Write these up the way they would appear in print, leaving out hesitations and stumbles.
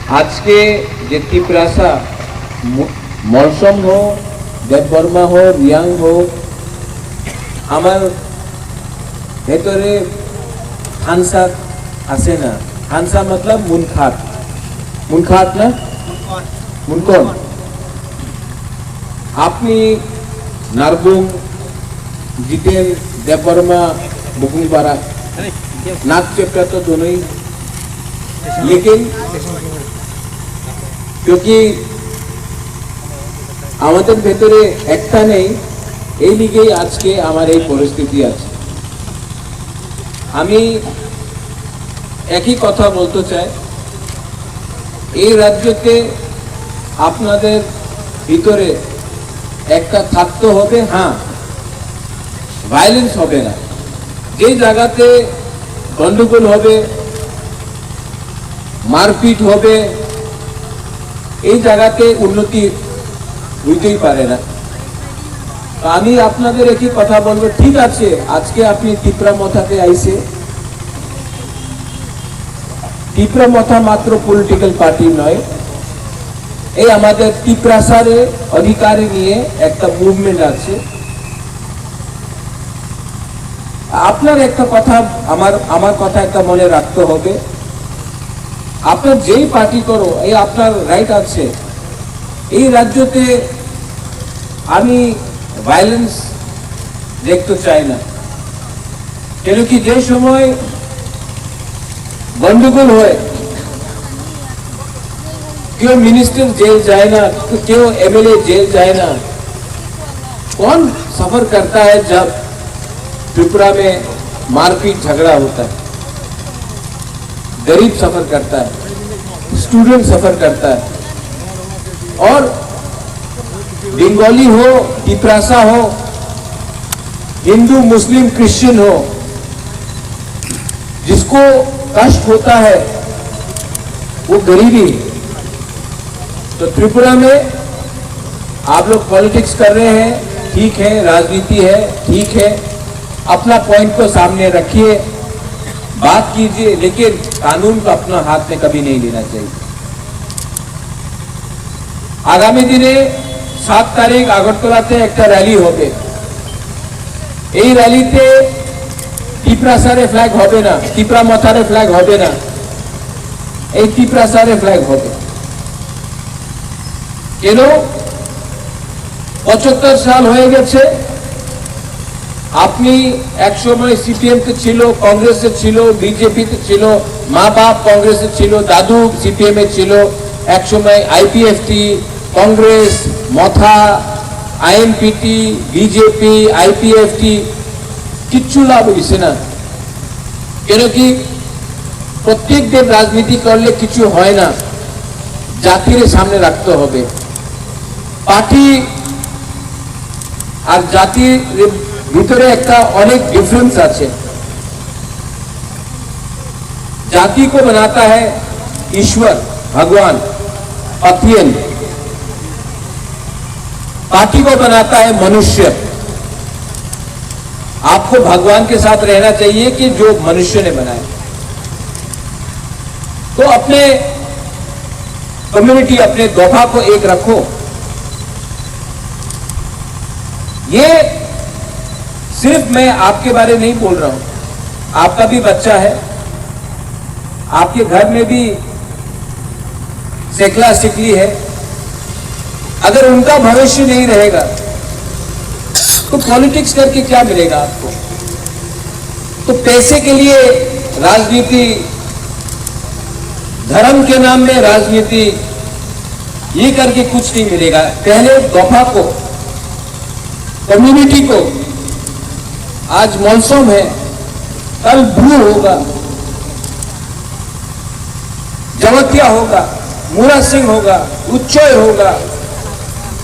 आज के जे तीव्रासा मौसम हो देवबर्मा हो रियांग हो आमार भेतरे हांसा आसे ना हांसा मतलब मुनखात ना मुनकोन आपनी नारबुंग जितेन देवबर्मा बुकुंगपारा नाक चेपटा तो दोनों ही लेकिन क्योंकि আমাদের ভেতরে একটা নেই এই লিগেই আজকে আমার এই পরিস্থিতি আছে আমি একই কথা বলতে চাই এই রাজ্যতে আপনাদের ভিতরে একটা থাকতে হবে হ্যাঁ ভায়োলেন্স হবে না যে জায়গাতে গন্ডগোল হবে মারপিট হবে এই জায়গাতে উন্নতি হইতেই পারে না তো আমি আপনাদের একই কথা বলবো ঠিক আছে আজকে আপনি তীব্রামথাতে আইছে তীব্রামথা মাত্র পলিটিক্যাল পার্টি নয় এই আমাদের তীব্রাসারে অধিকার নিয়ে একটা মুভমেন্ট আছে আপনার একটা কথা আমার কথা একটা মনে রাখতে হবে আপনার যেই পার্টি করো এই আপনার রাইট আছে এই রাজ্যতে আমি ভায়োলেন্স দেখতে চাই না কেন কি যে সময় গন্ডগোল হয় কেউ मिनिस्टर जेल जाए ना तो क्यों एमएलए जेल जाए ना कौन सफर करता है जब त्रिपुरा में मारपीट झगड़ा होता है गरीब सफर करता है स्टूडेंट सफर करता है और बंगाली हो तिपरासा हो हिंदू मुस्लिम क्रिश्चियन हो जिसको कष्ट होता है वो गरीबी तो त्रिपुरा में आप लोग पॉलिटिक्स कर रहे हैं ठीक है राजनीति है ठीक है अपना पॉइंट को सामने रखिए बात कीजिए लेकिन कानून को अपना हाथ में कभी नहीं लेना चाहिए आगामी दिने 7 तारीख আগরতলাতে একটা র্যালি হবে এই র্যালিতে তীব্রাসারে ফ্ল্যাগ হবে না তীব্রামথারে ফ্ল্যাগ হবে না এই তীব্রাসারে ফ্ল্যাগ হবে কেন 75 সাল হয়ে গেছে আপনি এক সময় সিপিএম তে ছিল কংগ্রেসে ছিল বিজেপি তে ছিল মা বাপ কংগ্রেসে ছিল দাদু সিপিএম এ ছিল এক সময় আইপিএফটি कांग्रेस मथा आईएनपीटी बीजेपी आईपीएफटी किच्छु लाभ হইছে না কেন কি প্রত্যেক দিন রাজনীতি করলে কিছু হয় না জাতির সামনে রাখতে হবে পার্টি আর জাতির ভিতরে একটা অনেক ডিফারেন্স আছে जाति को बनाता है ईश्वर भगवान पतियन पार्टी को बनाता है मनुष्य आपको भगवान के साथ रहना चाहिए कि जो मनुष्य ने बनाया तो अपने कम्युनिटी अपने दोफा को एक रखो ये सिर्फ मैं आपके बारे नहीं बोल रहा हूं आपका भी बच्चा है आपके घर में भी सेकला सिकली है अगर उनका भविष्य नहीं रहेगा तो पॉलिटिक्स करके क्या मिलेगा आपको तो पैसे के लिए राजनीति धर्म के नाम में राजनीति ये करके कुछ नहीं मिलेगा पहले दफा को कम्युनिटी को आज मौसम है कल ब्लू होगा जवतिया होगा मूरा सिंह होगा उच्चय होगा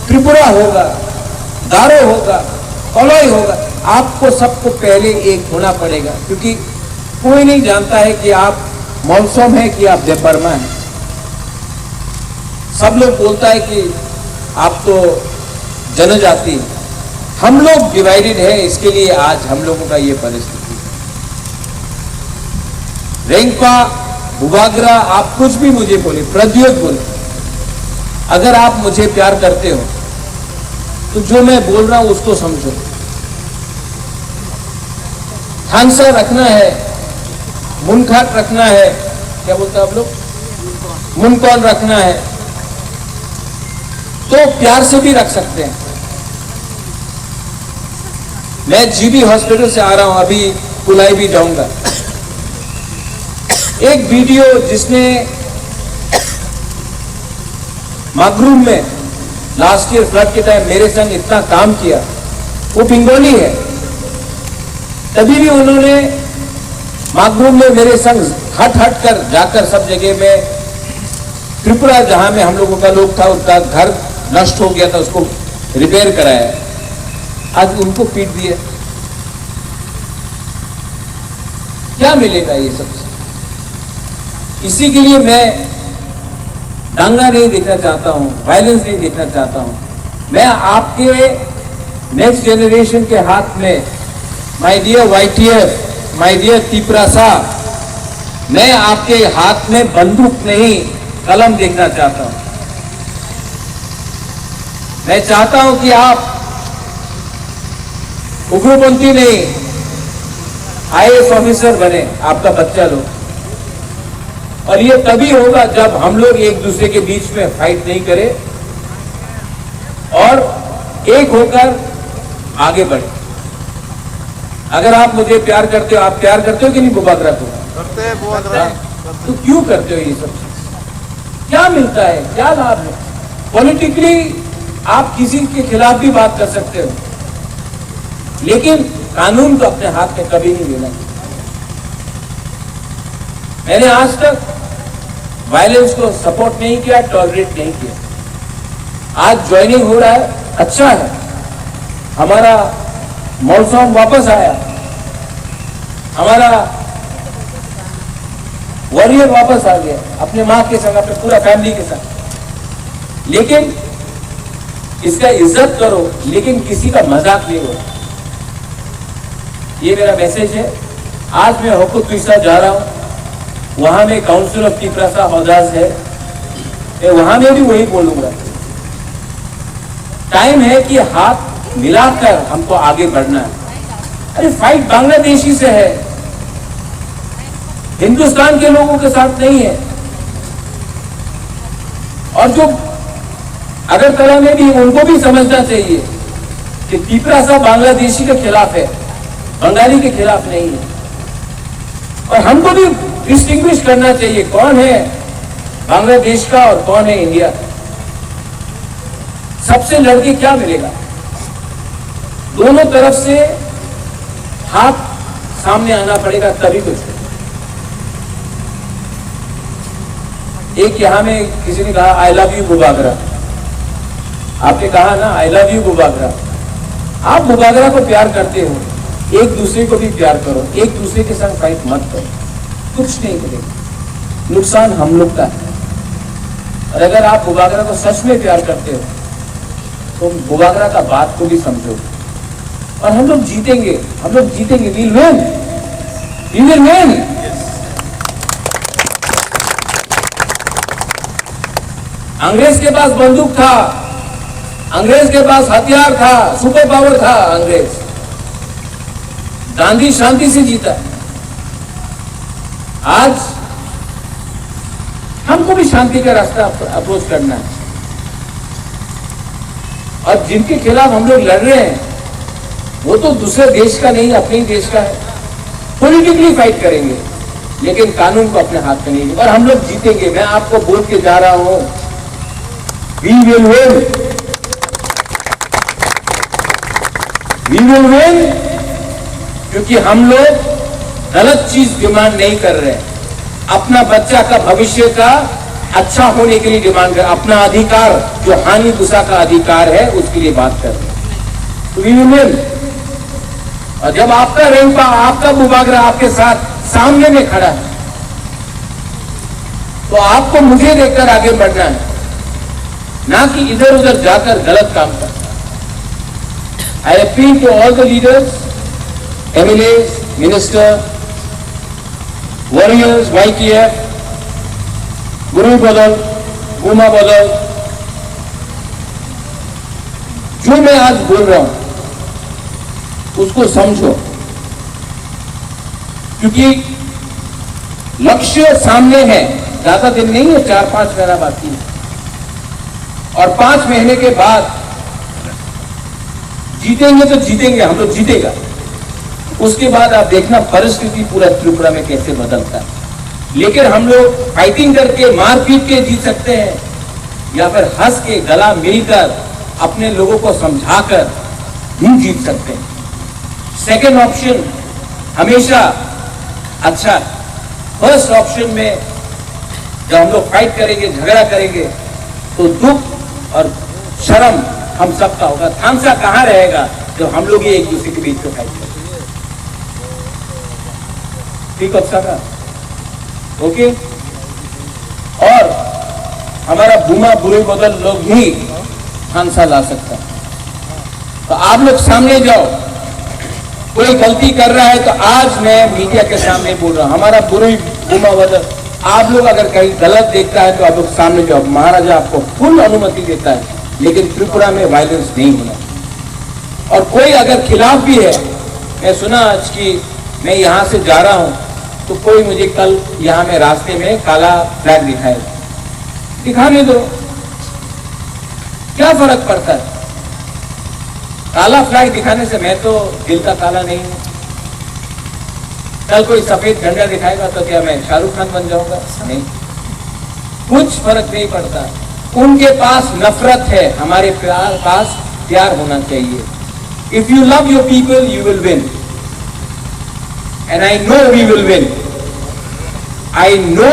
त्रिपुरा होगा दारो होगा कलई होगा आपको सबको पहले एक होना पड़ेगा क्योंकि कोई नहीं जानता है कि आप मौसम है कि आप देवबर्मा है सब लोग बोलता है कि आप तो जनजाति हम लोग डिवाइडेड है इसके लिए आज हम लोगों का ये परिस्थिति रेंगपा बुबागरा, आप कुछ भी मुझे बोले, प्रद्योत बोले, अगर आप मुझे प्यार करते हो तो जो मैं बोल रहा हूं उसको समझो। हांसा रखना है, मुनखाट रखना है, क्या बोलते हैं आप लोग, मुनकौन रखना है, तो प्यार से भी रख सकते हैं। मैं जीबी हॉस्पिटल से आ रहा हूं, अभी कुलाई भी जाऊंगा। एक वीडियो जिसने मागरूम में लास्ट ईयर फ्लड के टाइम मेरे संग इतना काम किया, वो बंगाली है, तभी भी उन्होंने मागरूम में मेरे संग हट कर जाकर सब जगह में, त्रिपुरा जहां में हम लोगों का लोग था, उसका घर नष्ट हो गया था, उसको रिपेयर कराया। आज उनको पीट दिया, क्या मिलेगा ये सब? इसी के लिए मैं दंगा नहीं देखना चाहता हूं, वायलेंस नहीं देखना चाहता हूं। मैं आपके नेक्स्ट जनरेशन के हाथ में, my dear YTF, my dear Tiprasa, मैं आपके हाथ में बंदूक नहीं कलम देखना चाहता हूं। मैं चाहता हूं कि आप उग्रपंथी नहीं, IAS ऑफिसर बने आपका बच्चा लोग। और ये तभी होगा जब हम लोग एक दूसरे के बीच में फाइट नहीं करें और एक होकर आगे बढ़े। अगर आप मुझे प्यार करते हो, आप प्यार करते हो कि नहीं बुबागरा को? करते हैं बुबागरा। तो क्यों करते हो ये सब? क्या मिलता है, क्या लाभ है? पॉलिटिकली आप किसी के खिलाफ भी बात कर सकते हो, लेकिन कानून को अपने हाथ में कभी नहीं लेना चाहिए। मैंने आज तक वायलेंस को सपोर्ट नहीं किया, टॉलरेट नहीं किया। आज ज्वाइनिंग हो रहा है, अच्छा है, हमारा मौसम वापस आया, हमारा वॉरियर वापस आ गया, अपने मां के संग, अपने पूरा फैमिली के साथ। लेकिन इसका इज्जत करो, लेकिन किसी का मजाक नहीं हो। ये मेरा मैसेज है। आज मैं हुकूक तुइसा जा रहा हूं, वहां में काउंसिल ऑफ तिपरासा हौदास है, मैं वहां में भी वही बोलूंगा। टाइम है कि हाथ मिलाकर हमको आगे बढ़ना है। अरे फाइट बांग्लादेशी से है, हिंदुस्तान के लोगों के साथ नहीं है। और जो अगरतला में भी, उनको भी समझना चाहिए कि तिपरासा बांग्लादेशी के खिलाफ है, बंगाली के खिलाफ नहीं है। और हमको भी डिस्टिंग्विश करना चाहिए कौन है बांग्लादेश का और कौन है इंडिया का। सबसे लड़के क्या मिलेगा? दोनों तरफ से हाथ सामने आना पड़ेगा, तभी कुछ। एक यहां में किसी ने कहा आई लव यू बुबागरा, आपने कहा ना आई लव यू बुबागरा। आप बुबागरा को प्यार करते हो, एक दूसरे को भी प्यार करो, एक दूसरे के साथ फाइट मत करो, कुछ नहीं मिलेगा, नुकसान हम लोग का है। और अगर आप बुबागरा को सच में प्यार करते हो तो बुबागरा का बात को भी समझो, और हम लोग जीतेंगे, हम लोग जीतेंगे। We will win. अंग्रेज के पास बंदूक था, अंग्रेज के पास हथियार था, सुपर पावर था अंग्रेज। गांधी शांति से जीता। आज हमको भी शांति का रास्ता अप्रोच करना है। और जिनके खिलाफ हम लोग लड़ रहे हैं वो तो दूसरे देश का नहीं, अपने ही देश का है। पॉलिटिकली फाइट करेंगे, लेकिन कानून को अपने हाथ में नहीं, और हम लोग जीतेंगे। मैं आपको बोल के जा रहा हूं, we will win, we will win. क्योंकि हम लोग गलत चीज डिमांड नहीं कर रहे हैं, अपना बच्चा का भविष्य का अच्छा होने के लिए डिमांड कर, अपना अधिकार जो हानि गुस्सा का अधिकार है उसके लिए बात कर रहे हैं। तो वी विल विन। और जब आपका रेंपा, आपका बुबागरा आपके साथ सामने में खड़ा है, तो आपको मुझे देखकर आगे बढ़ना है, ना कि इधर उधर जाकर गलत काम करना। I appeal to all the leaders, MLAs, Minister, Warriors, YTF, बुरी बदल, गुमा बदल, जो मैं आज बोल रहा हूं उसको समझो, क्योंकि लक्ष्य सामने है, ज्यादा दिन नहीं है, 4-5 महीना बाकी है, और 5 महीने के बाद जीतेंगे तो जीतेंगे, हम लोग जीतेगा। उसके बाद आप देखना परिस्थिति पूरा त्रिपुरा में कैसे बदलता है। लेकिन हम लोग फाइटिंग करके, मार पीट के जीत सकते हैं, या फिर हंस के, गला मिलकर, अपने लोगों को समझाकर भी जीत सकते हैं। सेकेंड ऑप्शन हमेशा अच्छा। फर्स्ट ऑप्शन में जब हम लोग फाइट करेंगे, झगड़ा करेंगे, तो दुख और शर्म हम सबका होगा। थामसा कहां रहेगा जब हम लोग ये एक दूसरे के बीच में फाइट करेंगे? ठीक है, ओके। और हमारा बुमा बुरे बदल लोग ही थामसा ला सकता है। तो आप लोग सामने जाओ, कोई गलती कर रहा है तो आज मैं मीडिया के सामने बोल रहा हूं, हमारा बुरी बुमा बदल, आप लोग अगर कहीं गलत देखता है तो आप लोग सामने जाओ, महाराजा आपको फुल अनुमति देता है, लेकिन त्रिपुरा में वायलेंस नहीं होना। और कोई अगर खिलाफ भी है, मैं सुना आज कि मैं यहां से जा रहा हूं तो कोई मुझे कल यहां में रास्ते में काला फ्लैग दिखाएगा, दिखाने दो, क्या फर्क पड़ता है? काला फ्लैग दिखाने से मैं तो दिल का काला नहीं हूं। कल कोई सफेद झंडा दिखाएगा तो क्या मैं शाहरुख खान बन जाऊंगा? नहीं, कुछ फर्क नहीं पड़ता। उनके पास नफरत है, हमारे पास प्यार होना चाहिए। If you love your people you will win, and I know we will win. I know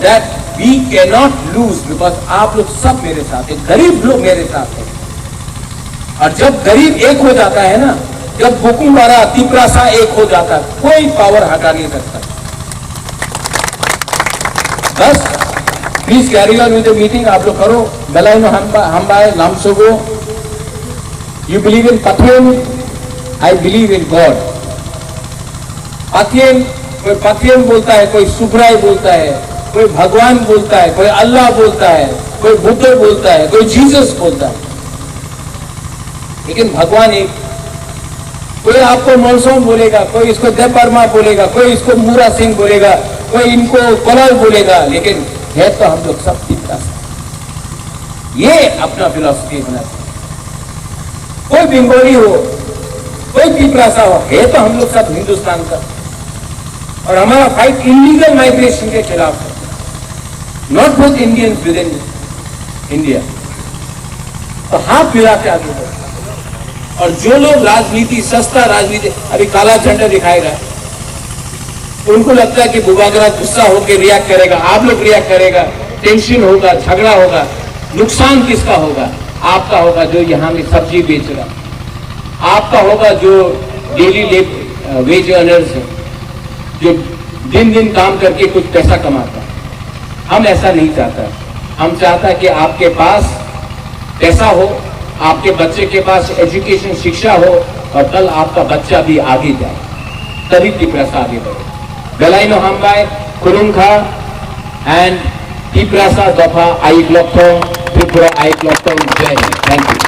that we can not lose, because आप लोग सब मेरे साथ हैं, गरीब लोग मेरे साथ हैं। और जब गरीब एक हो जाता है ना, जब बुकुमारा तिपरासा एक हो जाता है, कोई पावर हटा नहीं सकता। बस please carry on with the meeting, आप लोग करो। बेलाइनो हम्बाय नामसोगो, you believe in Pathian, I believe in God. Pathian, कोई पथियन बोलता है, कोई सुब्राय बोलता है, कोई भगवान बोलता है, कोई अल्लाह बोलता है, कोई बुद्ध बोलता है, कोई जीसस बोलता है, लेकिन भगवान एक। कोई आपको मनसोम बोलेगा, कोई इसको देव वर्मा बोलेगा, कोई इसको मूरा सिंह बोलेगा, कोई इनको कोलाल बोलेगा, लेकिन है तो हम लोग सब तिपरासा। ये अपना फिलॉसफी होना चाहिए। कोई बंगाली हो, कोई तिपरासा हो, है तो हम लोग सब हिंदुस्तान का। और हमारा फाइट इलीगल माइग्रेशन के खिलाफ है, not with Indians with in India. तो हाथ मिला के आगे बढ़ो। और जो लोग राजनीति, सस्ता राजनीति, अभी काला झंडा दिखाएगा, उनको लगता है कि बुबागरा गुस्सा होकर रिएक्ट करेगा, आप लोग रिएक्ट करेगा, टेंशन होगा, झगड़ा होगा। नुकसान किसका होगा? आपका होगा जो यहां में सब्जी बेच रहा, आपका होगा जो डेली वेज अर्नर्स है, जो दिन दिन काम करके कुछ पैसा कमाता है। हम ऐसा नहीं चाहता। हम चाहता है कि आपके पास पैसा हो, आपके बच्चे के पास एजुकेशन, शिक्षा हो, और कल आपका बच्चा भी आगे जाए, तभी तिपरासा आगे बढ़े। बेलाइनो हम्बाय कुरुंखा एंड तिपरासा दफा I block Tripura I block. जय हिंद, थैंक यू।